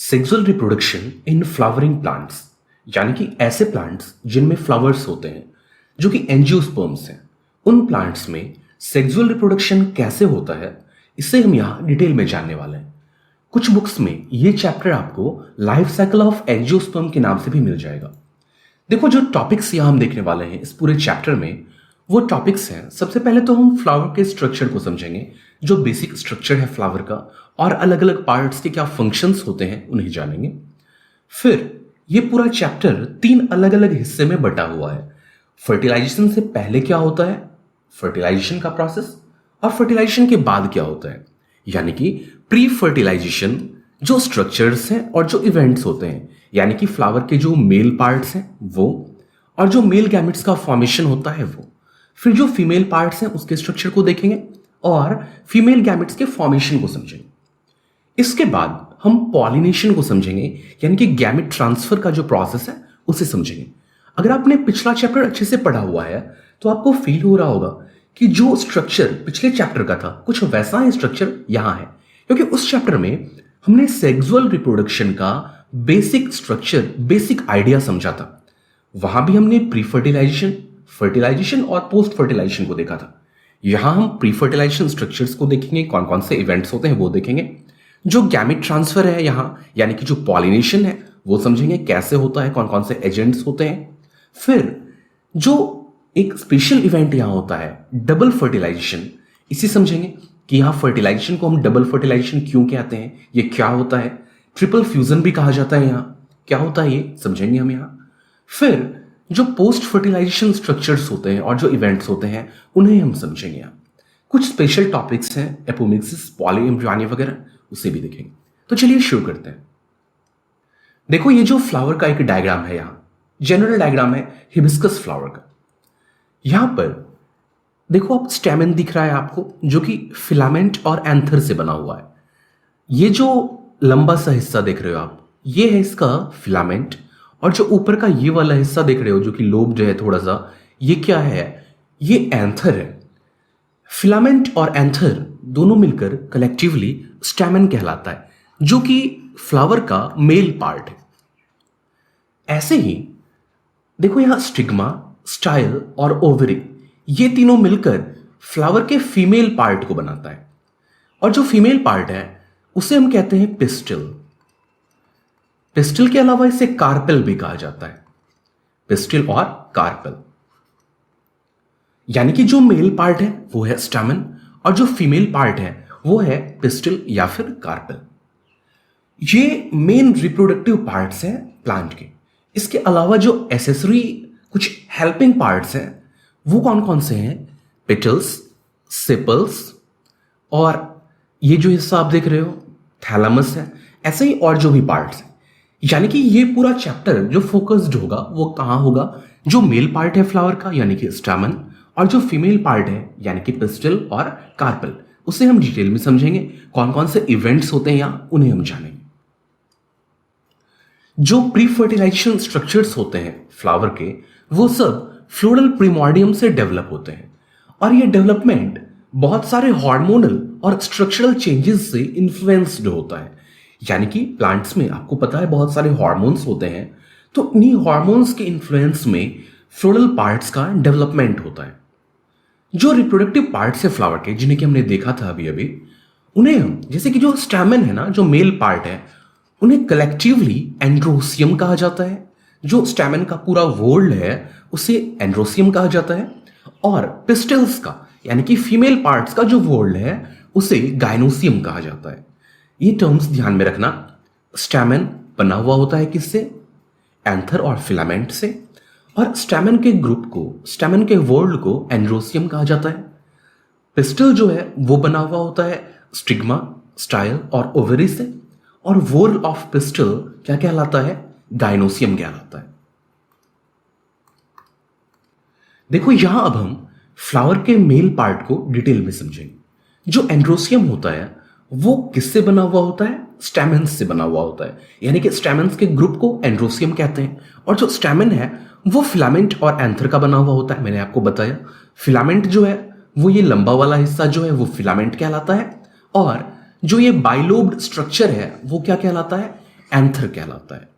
Sexual reproduction in flowering plants, यानी कि ऐसे प्लांट्स जिनमें फ्लावर्स होते हैं जो कि एंजियोस्पर्म्स हैं। उन प्लांट्स में सेक्सुअल रिप्रोडक्शन कैसे होता है, इसे हम यहाँ डिटेल में जानने वाले हैं। कुछ बुक्स में ये चैप्टर आपको लाइफ साइकिल ऑफ एंजियोस्पर्म के नाम से भी मिल जाएगा। देखो, जो टॉपिक्स यहाँ हम देखने वाले हैं इस पूरे चैप्टर में, वो टॉपिक्स हैं। सबसे पहले तो हम फ्लावर के स्ट्रक्चर को समझेंगे, जो बेसिक स्ट्रक्चर है फ्लावर का, और अलग अलग पार्ट्स के क्या फंक्शंस होते हैं उन्हें जानेंगे। फिर ये पूरा चैप्टर 3 अलग अलग हिस्से में बटा हुआ है। फर्टिलाइजेशन से पहले क्या होता है, फर्टिलाइजेशन का प्रोसेस, और फर्टिलाइजेशन के बाद क्या होता है, यानी कि प्री फर्टिलाइजेशन, जो स्ट्रक्चर्स हैं और जो इवेंट्स होते हैं, यानी कि फ्लावर के जो मेल पार्ट्स हैं वो, और जो मेल गैमेट्स का फॉर्मेशन होता है वो। फिर जो फीमेल पार्ट्स हैं उसके स्ट्रक्चर को देखेंगे और फीमेल गैमेट्स के फॉर्मेशन को समझेंगे। इसके बाद हम पॉलिनेशन को समझेंगे, यानी कि गैमेट ट्रांसफर का जो प्रोसेस है उसे समझेंगे। अगर आपने पिछला चैप्टर अच्छे से पढ़ा हुआ है तो आपको फील हो रहा होगा कि जो स्ट्रक्चर पिछले चैप्टर का था कुछ वैसा ही स्ट्रक्चर यहां है, क्योंकि उस चैप्टर में हमने सेक्सुअल रिप्रोडक्शन का बेसिक स्ट्रक्चर, बेसिक आइडिया समझा था। वहां भी हमने प्री फर्टिलाइजेशन, फर्टिलाइजेशन और पोस्ट फर्टिलाइजेशन को देखा था। यहां हम प्री फर्टिलाइजेशन स्ट्रक्चर्स को देखेंगे, कौन कौन से इवेंट्स होते हैं वो देखेंगे। जो गैमेट ट्रांसफर है यहां, यानी कि जो पॉलिनेशन है वो समझेंगे कैसे होता है, कौन कौन से एजेंट्स होते हैं। फिर जो एक स्पेशल इवेंट यहां होता है डबल फर्टिलाइजेशन, इसे समझेंगे कि यहां फर्टिलाइजेशन को हम डबल फर्टिलाइजेशन क्यों कहते हैं, ये क्या होता है। ट्रिपल फ्यूजन भी कहा जाता है, यहां क्या होता है ये समझेंगे हम यहां। फिर जो पोस्ट फर्टिलाइजेशन स्ट्रक्चर्स होते हैं और जो इवेंट्स होते हैं उन्हें हम समझेंगे यहां। कुछ स्पेशल टॉपिक्स हैं, एपोमिक्सिस, पॉलीएम्ब्रियोनी वगैरह, उसे भी देखेंगे। तो चलिए शुरू करते हैं। देखो, ये जो फ्लावर का एक डायग्राम है, यहां जनरल डायग्राम है हिबिस्कस फ्लावर का। यहां पर देखो, आप स्टेमन दिख रहा है आपको, जो कि फिलामेंट और एंथर से बना हुआ है। ये जो लंबा सा हिस्सा देख रहे हो आप, ये है इसका फिलामेंट, और जो ऊपर का ये वाला हिस्सा देख रहे हो जो कि लोब जो है थोड़ा सा, ये क्या है, ये एंथर है। फिलामेंट और एंथर दोनों मिलकर कलेक्टिवली स्टैमेन कहलाता है, जो कि फ्लावर का मेल पार्ट है। ऐसे ही देखो, यहां स्टिग्मा, स्टाइल और ओवरी, ये तीनों मिलकर फ्लावर के फीमेल पार्ट को बनाता है। और जो फीमेल पार्ट है उसे हम कहते हैं पिस्टिल। पिस्टिल के अलावा इसे कार्पेल भी कहा जाता है, पिस्टिल और कार्पेल। यानी कि जो मेल पार्ट है वो है स्टैमेन, और जो फीमेल पार्ट है वो है पिस्टिल या फिर कार्पेल। ये मेन रिप्रोडक्टिव पार्ट्स हैं प्लांट के। इसके अलावा जो एसेसरी कुछ हेल्पिंग पार्ट्स हैं वो कौन कौन से हैं, पेटल्स, सेपल्स, और ये जो हिस्सा आप देख रहे हो थैलेमस है। ऐसे ही और जो भी पार्ट्स हैं, यानी कि ये पूरा चैप्टर जो फोकस्ड होगा वो कहां होगा, जो मेल पार्ट है फ्लावर का यानी कि स्टैमेन, और जो फीमेल पार्ट है यानी कि पिस्टिल और कार्पेल, उसे हम डिटेल में समझेंगे। कौन कौन से इवेंट्स होते हैं यहां उन्हें हम जानेंगे। जो प्री फर्टिलाइजेशन स्ट्रक्चर्स होते हैं फ्लावर के, वो सब फ्लोरल प्रिमोर्डियम से डेवलप होते हैं, और ये डेवलपमेंट बहुत सारे हार्मोनल और स्ट्रक्चरल चेंजेस से इन्फ्लुएंस्ड होता है। यानी कि प्लांट्स में आपको पता है बहुत सारे हार्मोन्स होते हैं, तो इन्हीं हार्मोन्स के इन्फ्लुएंस में फ्लोरल पार्ट्स का डेवलपमेंट होता है। जो रिप्रोडक्टिव पार्ट्स है फ्लावर के, जिन्हें कि हमने देखा था अभी अभी, उन्हें हम, जैसे कि जो स्टैमेन है ना, जो मेल पार्ट है, उन्हें कलेक्टिवली एंड्रोसियम कहा जाता है। जो स्टैमेन का पूरा वर्ल्ड है उसे एंड्रोसियम कहा जाता है, और पिस्टल्स का यानी कि फीमेल पार्ट्स का जो वर्ल्ड है उसे गाइनोसियम कहा जाता है। ये टर्म्स ध्यान में रखना। स्टैमेन बना हुआ होता है किससे, एंथर और फिलामेंट से, और स्टैमेन के ग्रुप को, स्टैमेन के वर्ल्ड को एंड्रोसियम कहा जाता है। पिस्टल जो है वो बना हुआ होता है स्टिग्मा, स्टाइल और ओवरी से, और वर्ल्ड ऑफ पिस्टल क्या कहलाता है, गाइनोसियम कहलाता है। देखो, यहां अब हम फ्लावर के मेल पार्ट को डिटेल में समझेंगे। जो एंड्रोसियम होता है वो किससे बना हुआ होता है, स्टैमेन्स से बना हुआ होता है, यानी कि स्टैमेन्स के ग्रुप को एंड्रोसियम कहते हैं। और जो स्टैमेन है वो फिलामेंट और एंथर का बना हुआ होता है। मैंने आपको बताया फिलामेंट जो है वो ये लंबा वाला हिस्सा जो है वो फिलामेंट कहलाता है, और जो ये बाइलोब्ड स्ट्रक्चर है वो क्या कहलाता है, एंथर कहलाता है।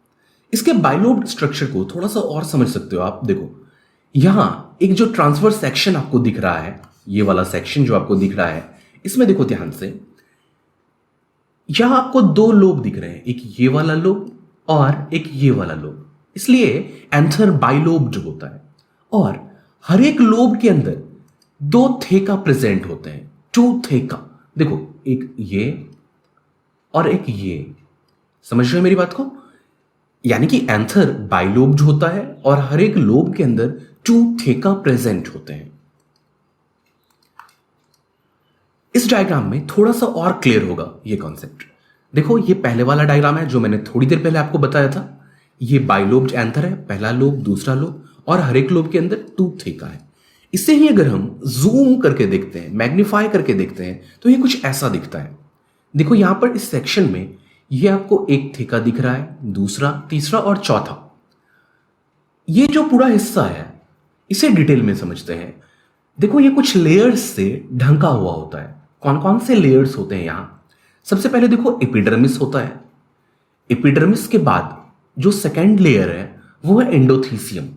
इसके बाइलोब्ड स्ट्रक्चर को थोड़ा सा और समझ सकते हो आप। देखो यहां एक जो ट्रांसवर्स सेक्शन आपको दिख रहा है, ये वाला सेक्शन जो आपको दिख रहा है, इसमें देखो ध्यान से, यहां आपको दो लोब दिख रहे हैं, एक ये वाला लोब और एक ये वाला लोब, इसलिए एंथर बाइलोब्ड होता है। और हर एक लोब के अंदर दो थेका प्रेजेंट होते हैं, टू थेका। देखो एक ये और एक ये, समझ रहे हो मेरी बात को? यानी कि एंथर बाइलोब्ड होता है और हर एक लोब के अंदर टू थेका प्रेजेंट होते हैं। इस डायग्राम में थोड़ा सा और क्लियर होगा ये कॉन्सेप्ट। देखो ये पहले वाला डायग्राम है जो मैंने थोड़ी देर पहले आपको बताया था। ये बाइलोब्ड एंथर है, पहला लोब, दूसरा लोब, और हर एक लोब के अंदर टू थेका है। इसे ही अगर हम जूम करके देखते हैं, मैग्नीफाई करके देखते हैं, तो ये कुछ ऐसा दिखता है। देखो यहां पर इस सेक्शन में ये आपको एक थेका दिख रहा है, दूसरा, तीसरा और चौथा। ये जो पूरा हिस्सा है इसे डिटेल में समझते हैं। देखो ये कुछ लेयर्स से ढंका हुआ होता है। कौन कौन से लेयर्स होते हैं यहां? सबसे पहले देखो एपिडर्मिस होता है। एपिडर्मिस के बाद जो सेकेंड लेयर है वो है एंडोथीसियम।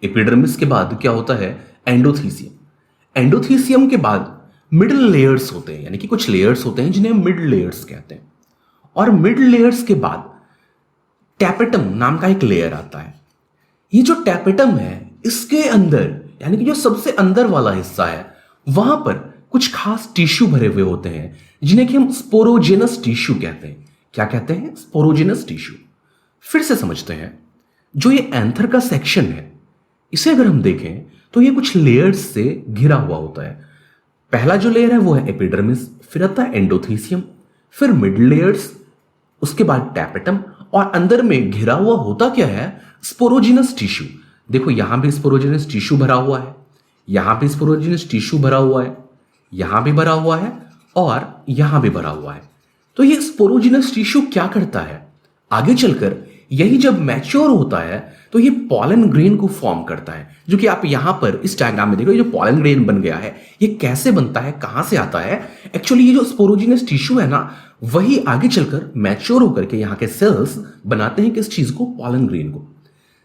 एपिडर्मिस के बाद क्या होता है? एंडोथीसियम। एंडोथीसियम के बाद मिडिल लेयर्स होते हैं, यानी कि कुछ लेयर्स होते हैं जिन्हें मिड लेयर्स कहते हैं। और मिड लेयर्स के बाद टैपेटम नाम का एक लेयर आता है। ये जो टैपेटम है इसके अंदर, यानी कि जो सबसे अंदर वाला हिस्सा है, वहां पर कुछ खास टिश्यू भरे हुए होते हैं जिन्हें कि हम स्पोरोजेनस टिश्यू कहते हैं। क्या कहते हैं? Sporogenous tissue. फिर से समझते हैं। जो ये एंथर का सेक्शन है इसे अगर हम देखें तो ये कुछ लेयर्स से घिरा हुआ होता है। पहला जो लेयर है वो है एपिडर्मिस, फिर आता है एंडोथीसियम, फिर मिड लेयर्स, उसके बाद टैपेटम, और अंदर में घिरा हुआ होता क्या है? Sporogenous tissue. देखो यहां भी स्पोरोजिनस टिश्यू भरा हुआ है, यहां भी स्पोरोजिनस टिश्यू भरा हुआ है, यहां भी भरा हुआ है और यहां भी भरा हुआ है। तो ये स्पोरोजिनस टिश्यू क्या करता है? आगे चलकर यही जब मैच्योर होता है तो ये पॉलन ग्रेन को फॉर्म करता है, जो कि आप यहां पर इस डायग्राम में देखो, ये जो पॉलन ग्रेन बन गया है ये कैसे बनता है, कहां से आता है? एक्चुअली ये जो स्पोरोजिनस टिश्यू है ना, वही आगे चलकर मैच्योर होकर के यहाँ के सेल्स बनाते हैं किस चीज को? पॉलन ग्रेन को।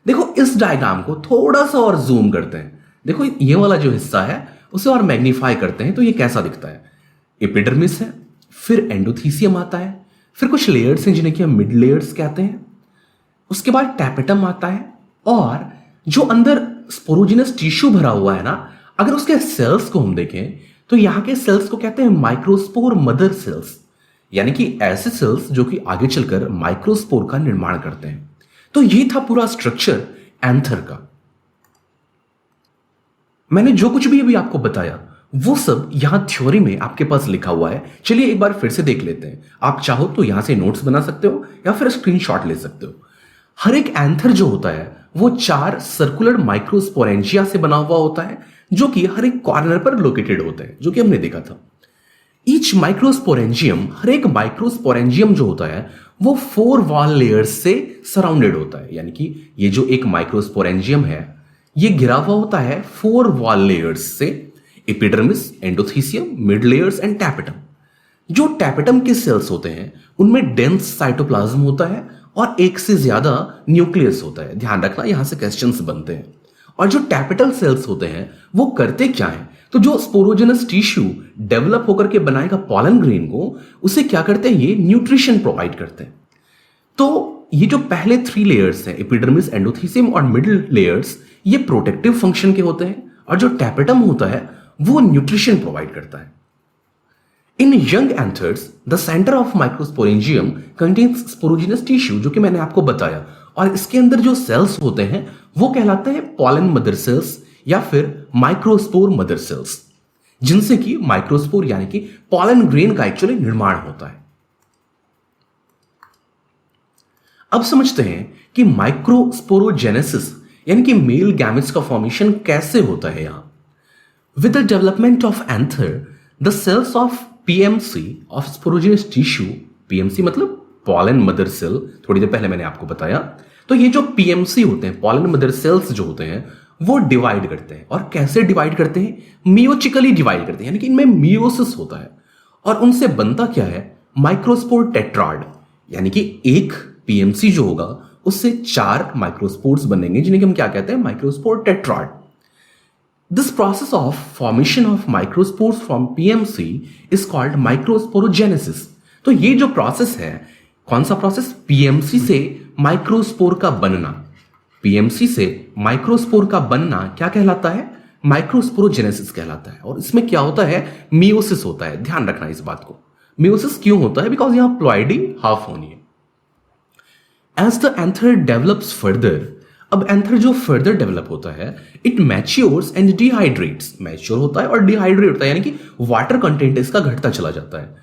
देखो इस डायग्राम को थोड़ा सा और जूम करते हैं। देखो ये वाला जो हिस्सा है उसे और मैग्नीफाई करते हैं तो ये कैसा दिखता है? एपिडर्मिस है, फिर एंडोथीसियम आता है, फिर कुछ लेयर्स हैं जिन्हें कि हम मिड लेयर्स कहते हैं, उसके बाद टैपेटम आता है, और जो अंदर स्पोरोजिनस टिश्यू भरा हुआ है ना, अगर उसके सेल्स को हम देखें तो यहां के सेल्स को कहते हैं माइक्रोस्पोर मदर सेल्स, यानी कि ऐसे सेल्स जो कि आगे चलकर माइक्रोस्पोर का निर्माण करते हैं। तो ये था पूरा स्ट्रक्चर एंथर का। मैंने जो कुछ भी अभी आपको बताया वो सब यहां थ्योरी में आपके पास लिखा हुआ है। चलिए एक बार फिर से देख लेते हैं। आप चाहो तो यहां से नोट्स बना सकते हो या फिर स्क्रीनशॉट ले सकते हो। हर एक एंथर जो होता है वो 4 सर्कुलर माइक्रोस्पोरेंजिया से बना हुआ होता है, जो कि हर एक कॉर्नर पर लोकेटेड होते हैं, जो कि हमने देखा था। ईच माइक्रोस्पोरेंजियम, हर एक माइक्रोस्पोरेंजियम जो होता है वो 4 वॉल लेयर्स से सराउंडेड होता है। यानी कि ये जो एक माइक्रोस्पोरेंजियम है ये घिरा हुआ होता है 4 वॉल लेयर्स से, epidermis, endothecium, mid layers and tapetum. जो टैपेटम के सेल्स होते हैं उनमें डेंस साइटोप्लाज्म होता है और एक से ज्यादा न्यूक्लियस होता है। ध्यान रखना, यहां से क्वेश्चंस बनते हैं। और जो टैपेटल सेल्स होते हैं वो करते क्या है? तो जो स्पोरोजेनस टिश्यू डेवलप होकर के बनाएगा पॉलन ग्रेन को, उसे क्या करते हैं? ये न्यूट्रिशन प्रोवाइड करते हैं। तो ये जो पहले 3 लेयर्स हैं, एपिडर्मिस, एंडोथीसियम और मिडिल लेयर्स, ये प्रोटेक्टिव फंक्शन के होते हैं, और जो टैपेटम होता है वो न्यूट्रिशन प्रोवाइड करता है। In young anthers the centre of microsporangium contains sporogenous tissue, जो कि मैंने आपको बताया, और इसके अंदर जो सेल्स होते हैं वो कहलाते हैं पॉलन मदर सेल्स या फिर माइक्रोस्पोर मदर सेल्स, जिनसे कि माइक्रोस्पोर यानी कि पॉलन ग्रेन का एक्चुअली निर्माण होता है। अब समझते हैं कि माइक्रोस्पोरोजेनेसिस यानी कि मेल गैमेट्स का फॉर्मेशन कैसे होता है। यहां with the development of anther the cells of PMC of sporogenous tissue, PMC मतलब पॉलन मदर सेल, थोड़ी देर पहले मैंने आपको बताया। तो ये जो पीएमसी होते हैं, पॉलन मदर सेल्स जो होते हैं, वो डिवाइड करते हैं। और कैसे डिवाइड करते हैं? मियोचिकली डिवाइड करते हैं, यानी कि इनमें मियोसिस होता है। और उनसे बनता क्या है? माइक्रोस्पोर टेट्राड, यानी कि एक पीएमसी जो होगा उससे 4 माइक्रोस्पोर्स बनेंगे जिन्हें हम क्या कहते हैं, microspore tetrad. This process of formation of microspores from PMC is called microsporogenesis. तो ये जो प्रोसेस है, कौन सा प्रोसेस, पीएमसी से माइक्रोस्पोर का बनना, पीएमसी से माइक्रोस्पोर का बनना क्या कहलाता है, माइक्रोस्पोरोजेनेसिस कहलाता है। और इसमें क्या होता है, मियोसिस होता है। ध्यान रखना इस बात को, मियोसिस क्यों होता है, बिकॉज यहां प्लॉइडी हाफ होनी है। As the anther develops further, अब एंथर जो फर्दर डेवलप होता है, it matures and dehydrates, mature होता है और डिहाइड्रेट होता है, यानी कि वाटर कंटेंट इसका घटता चला जाता है।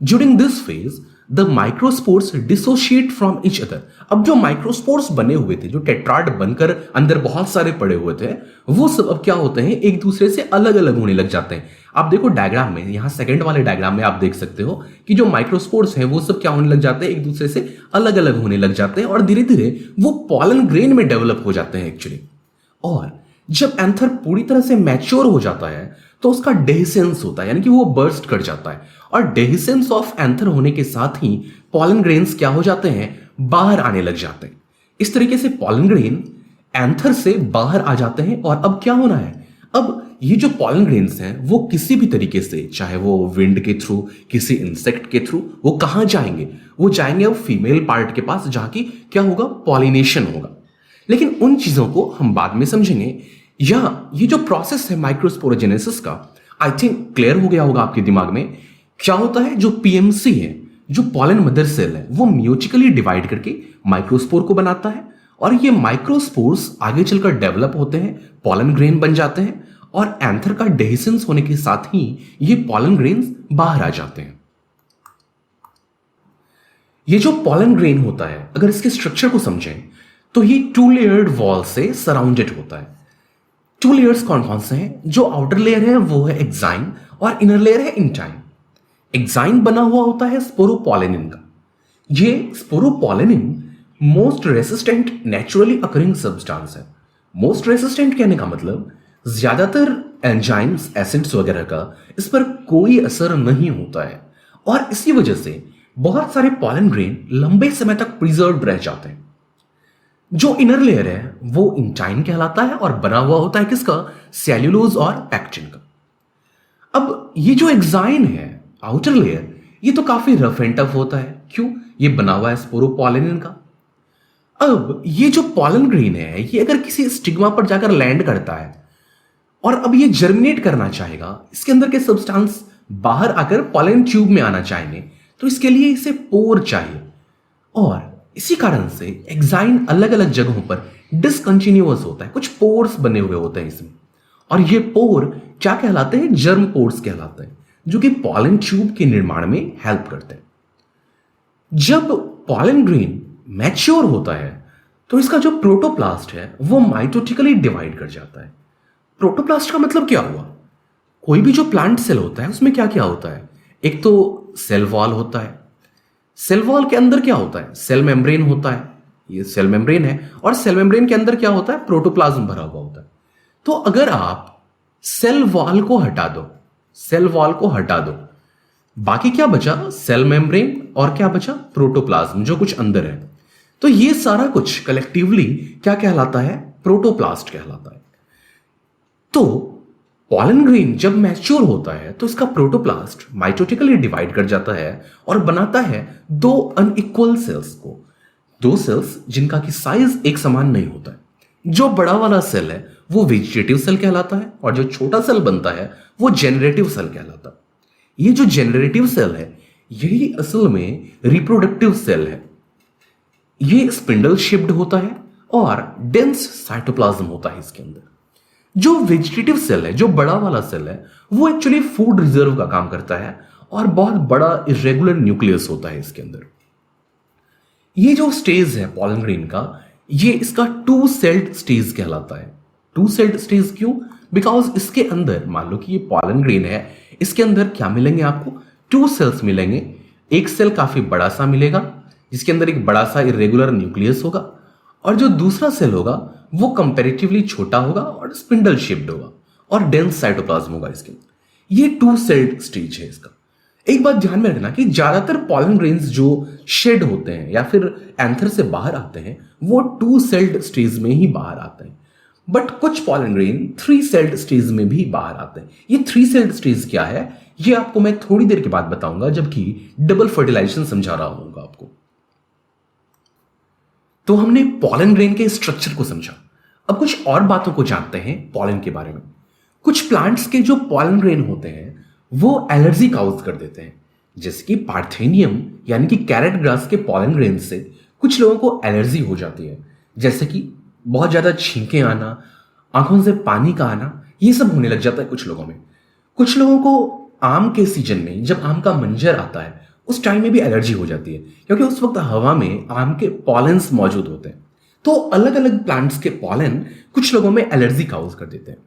During this phase the microspores dissociate from each other. अब जो माइक्रोस्पोर्स बने हुए थे, जो टेट्राड बनकर अंदर बहुत सारे पड़े हुए थे, वो सब अब क्या होते हैं, एक दूसरे से अलग अलग होने लग जाते हैं। आप देखो डायग्राम में, यहां सेकंड वाले डायग्राम में आप देख सकते हो कि जो माइक्रोस्पोर्स हैं वो सब क्या होने लग जाते हैं, एक दूसरे से अलग अलग होने लग जाते हैं और धीरे धीरे वो पॉलन ग्रेन में डेवलप हो जाते हैं एक्चुअली। और जब एंथर पूरी तरह से मैच्योर हो जाता है तो उसका डेहिसेंस होता है, यानी कि वो बर्स्ट कर जाता है। और डेहिसेंस ऑफ एंथर होने के साथ ही पॉलन ग्रेन्स क्या हो जाते हैं, बाहर आने लग जाते हैं। इस तरीके से पॉलन ग्रेन एंथर से बाहर आ जाते हैं। और अब क्या होना है, अब ये जो पॉलन ग्रेन्स हैं वो किसी भी तरीके से, चाहे वो विंड के थ्रू, किसी इंसेक्ट के थ्रू, वो कहां जाएंगे, वो जाएंगे अब फीमेल पार्ट के पास, जहां की क्या होगा, पॉलिनेशन होगा। लेकिन उन चीजों को हम बाद में समझेंगे। या ये जो प्रोसेस है माइक्रोस्पोरोजेनेसिस का, आई थिंक क्लियर हो गया होगा आपके दिमाग में। क्या होता है, जो पीएमसी है, जो पॉलन मदर सेल है, वो म्यूचुअली डिवाइड करके माइक्रोस्पोर को बनाता है। और ये माइक्रोस्पोर्स आगे चलकर डेवलप होते हैं, पॉलन ग्रेन बन जाते हैं और एंथर का डेहिसेंस होने के साथ ही ये पॉलन ग्रेन्स बाहर आ जाते हैं। ये जो पॉलन ग्रेन होता है, अगर इसके स्ट्रक्चर को समझें तो ये 2 लेयर्ड वॉल से सराउंडेड होता है। 2 लेयर्स कौन कौन से हैं, जो आउटर लेयर है वो है एक्साइन और इनर लेयर है इंटाइन। एक्साइन बना हुआ होता है स्पोरोपोलेनिन का। ये sporopollenin most resistant naturally occurring substance है। मोस्ट रेसिस्टेंट कहने का मतलब ज्यादातर एंजाइम्स, एसिड्स वगैरह का इस पर कोई असर नहीं होता है और इसी वजह से बहुत सारे पॉलन ग्रेन लंबे समय तक प्रिजर्व रह जाते हैं। जो इनर लेयर है वो इंटाइन कहलाता है और बना हुआ होता है किसका, सेल्यूलोज और पैक्टिन का। अब ये जो एक्साइन है, आउटर लेयर, ये तो काफी रफ एंड टफ होता है। क्यों, ये बना हुआ है स्पोरोपोलेनिन का। अब ये जो पॉलन ग्रेन है, ये अगर किसी स्टिग्मा पर जाकर लैंड करता है और अब ये जर्मिनेट करना चाहेगा, इसके अंदर के सब्सटेंस बाहर आकर पॉलन ट्यूब में आना चाहेंगे, तो इसके लिए इसे पोर चाहिए। और इसी कारण से एक्साइन अलग अलग जगहों पर डिसकंटिन्यूअस होता है, कुछ पोर्स बने हुए होते हैं इसमें। और ये पोर क्या कहलाते हैं, जर्म पोर्स कहलाते हैं, जो कि पॉलन ट्यूब के निर्माण में हेल्प करते हैं। जब पॉलन ग्रेन मैच्योर होता है तो इसका जो प्रोटोप्लास्ट है वो माइटोटिकली डिवाइड कर जाता है। प्रोटोप्लास्ट का मतलब क्या हुआ, कोई भी जो प्लांट सेल होता है उसमें क्या क्या होता है, एक तो सेल वॉल होता है। सेल वॉल के अंदर क्या होता है, सेल मेम्ब्रेन होता है, ये सेल मेम्ब्रेन है। और सेल मेम्ब्रेन के अंदर क्या होता है, प्रोटोप्लाज्म भरा हुआ होता है। तो अगर आप सेल वॉल को हटा दो, सेल वॉल को हटा दो, बाकी क्या बचा, सेल मेम्ब्रेन और क्या बचा, प्रोटोप्लाज्म, जो कुछ अंदर है। तो ये सारा कुछ कलेक्टिवली क्या कहलाता है, प्रोटोप्लास्ट कहलाता है। तो पॉलन ग्रेन जब मैच्योर होता है तो इसका प्रोटोप्लास्ट माइटोटिकली डिवाइड कर जाता है और बनाता है 2 अनइक्वल सेल्स को, 2 सेल्स जिनका की साइज एक समान नहीं होता है। जो बड़ा वाला सेल है वो वेजिटेटिव सेल कहलाता है और जो छोटा सेल बनता है वो जेनरेटिव सेल कहलाता है। ये जो जेनरेटिव सेल है यही असल में रिप्रोडक्टिव सेल है। ये स्पिंडल शेप्ड होता है और डेंस साइटोप्लाज्म होता है इसके अंदर। जो वेजिटेटिव सेल है, जो बड़ा वाला सेल है, वो एक्चुअली फूड रिजर्व का काम करता है और बहुत बड़ा इरेगुलर न्यूक्लियस होता है इसके अंदर। ये जो स्टेज है पॉलन ग्रेन का, ये इसका 2 सेल्ड स्टेज कहलाता है। 2 सेल्ड स्टेज क्यों, बिकॉज इसके अंदर मान लो कि ये पॉलन ग्रेन है, इसके अंदर क्या मिलेंगे आपको, 2 सेल्स मिलेंगे। एक सेल काफी बड़ा सा मिलेगा जिसके अंदर एक बड़ा सा इरेगुलर न्यूक्लियस होगा और जो दूसरा सेल होगा वो कंपैरेटिवली छोटा होगा और स्पिंडल शेप्ड होगा और डेंस साइटोप्लाज्म होगा इसके अंदर। ये 2 सेल्ड स्टेज है इसका। एक बात ध्यान में रखना कि ज्यादातर पॉलन ग्रेन्स जो शेड होते हैं या फिर एंथर से बाहर आते हैं वो 2 सेल्ड स्टेज में ही बाहर आते हैं, बट कुछ पॉलन ग्रेन 3 सेल्ड स्टेज में भी बाहर आते हैं। ये 3 सेल्ड स्टेज क्या है ये आपको मैं थोड़ी देर के बाद बताऊंगा, जबकि डबल फर्टिलाइजेशन समझा रहा हूंगा आपको। तो हमने पॉलन ग्रेन के स्ट्रक्चर को समझा, अब कुछ और बातों को जानते हैं पॉलन के बारे में। कुछ प्लांट्स के जो पॉलन ग्रेन होते हैं वो एलर्जी काउज कर देते हैं, जैसे कि पार्थेनियम यानी कि कैरेट ग्रास के पॉलन ग्रेन से कुछ लोगों को एलर्जी हो जाती है, जैसे कि बहुत ज्यादा छींकें आना, आंखों से पानी का आना, ये सब होने लग जाता है कुछ लोगों में। कुछ लोगों को आम के सीजन में जब आम का मंजर आता है उस टाइम में भी एलर्जी हो जाती है, क्योंकि उस वक्त हवा में आम के पॉलेंस मौजूद होते हैं। तो अलग अलग प्लांट्स के पॉलन कुछ लोगों में एलर्जी काउज कर देते हैं।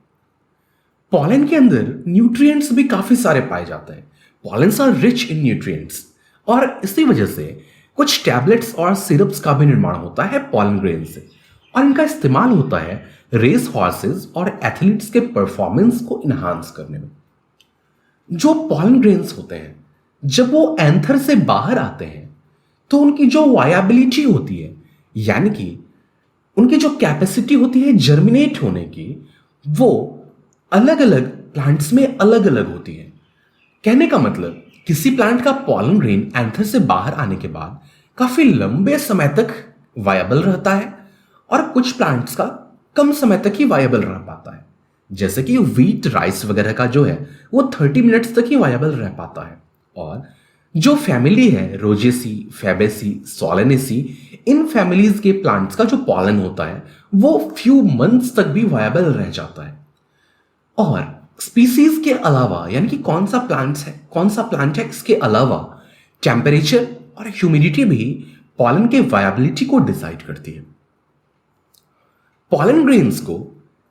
पॉलन के अंदर न्यूट्रिएंट्स भी काफी सारे पाए जाते हैं। Pollens are rich in nutrients और इसी वजह से कुछ टैबलेट्स और सिरप्स का भी निर्माण होता है पॉलन ग्रेन से, और इनका इस्तेमाल होता है रेस हॉर्सेस और एथलीट्स के परफॉर्मेंस को इनहांस करने में। जो पॉलन ग्रेन्स होते हैं जब वो एंथर से बाहर आते हैं तो उनकी जो वायबिलिटी होती है, यानी कि उनकी जो कैपेसिटी होती है जर्मिनेट होने की, वो अलग अलग प्लांट्स में अलग अलग होती है। कहने का मतलब किसी प्लांट का पॉलन ग्रेन एंथर से बाहर आने के बाद काफी लंबे समय तक वायबल रहता है और कुछ प्लांट्स का कम समय तक ही वायबल रह पाता है, जैसे कि व्हीट राइस वगैरह का जो है वो 30 मिनट्स तक ही वायबल रह पाता है। और जो फैमिली है रोजेसी, फैबेसी, सोलेनेसी, इन फैमिलीज के प्लांट्स का जो पॉलन होता है वो फ्यू मंथ्स तक भी वायबल रह जाता है। और स्पीसीज के अलावा यानी कि कौन सा प्लांट है इसके अलावा टेम्परेचर और ह्यूमिडिटी भी पॉलन के वायबिलिटी को डिसाइड करती है। पॉलन ग्रेन्स को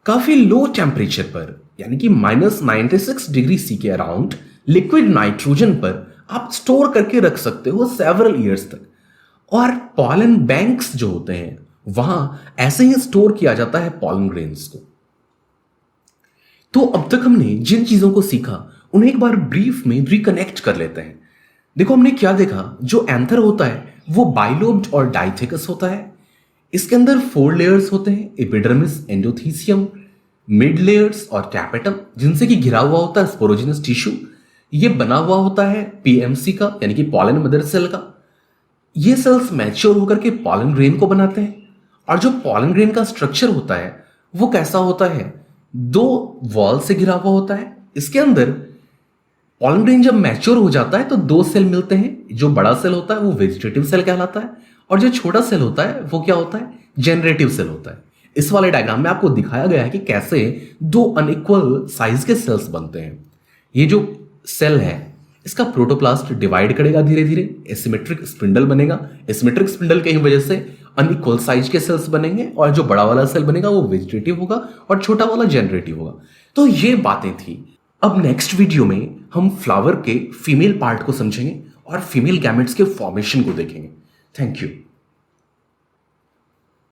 काफी लो टेम्परेचर पर यानी कि -96 डिग्री सी के अराउंड लिक्विड नाइट्रोजन पर आप स्टोर करके रख सकते हो सेवरल ईयर्स तक, और पॉलन बैंक्स जो होते हैं वहां ऐसे ही स्टोर किया जाता है पॉलन ग्रेन्स को। तो अब तक हमने जिन चीजों को सीखा उन्हें एक बार ब्रीफ में रिकनेक्ट कर लेते हैं। देखो हमने क्या देखा, जो एंथर होता है वो बाइलोब्ड और डाइथेकस होता है। इसके अंदर 4 लेयर्स होते हैं, एपिडर्मिस, एंडोथीसियम, मिड लेयर्स और टैपेटम, जिनसे कि घिरा हुआ होता है स्पोरोजिनस टिश्यू। ये बना हुआ होता है पीएमसी का यानी कि पॉलन मदर सेल का। ये सेल्स मैच्योर होकर के पॉलन ग्रेन को बनाते हैं। और जो पॉलन ग्रेन का स्ट्रक्चर होता है वो कैसा होता है, 2 वॉल से घिरा हुआ होता है। इसके अंदर पॉलन ग्रेन जब मैच्योर हो जाता है तो 2 सेल मिलते हैं। जो बड़ा सेल होता है वो वेजिटेटिव सेल कहलाता है, और जो छोटा सेल होता है वो क्या होता है, जेनरेटिव सेल होता है। इस वाले डायग्राम में आपको दिखाया गया है कि कैसे 2 अनइक्वल साइज के सेल्स बनते हैं। ये जो सेल है इसका प्रोटोप्लास्ट डिवाइड करेगा धीरे धीरे, एसिमेट्रिक स्पिंडल बनेगा। एसिमेट्रिक स्पिंडल की वजह से अनइक्वल साइज के सेल्स बनेंगे, और जो बड़ा वाला सेल बनेगा वो वेजिटेटिव होगा और छोटा वाला जेनरेटिव होगा। तो ये बातें थी। अब नेक्स्ट वीडियो में हम फ्लावर के फीमेल पार्ट को समझेंगे और फीमेल गैमेट्स के फॉर्मेशन को देखेंगे। Thank you.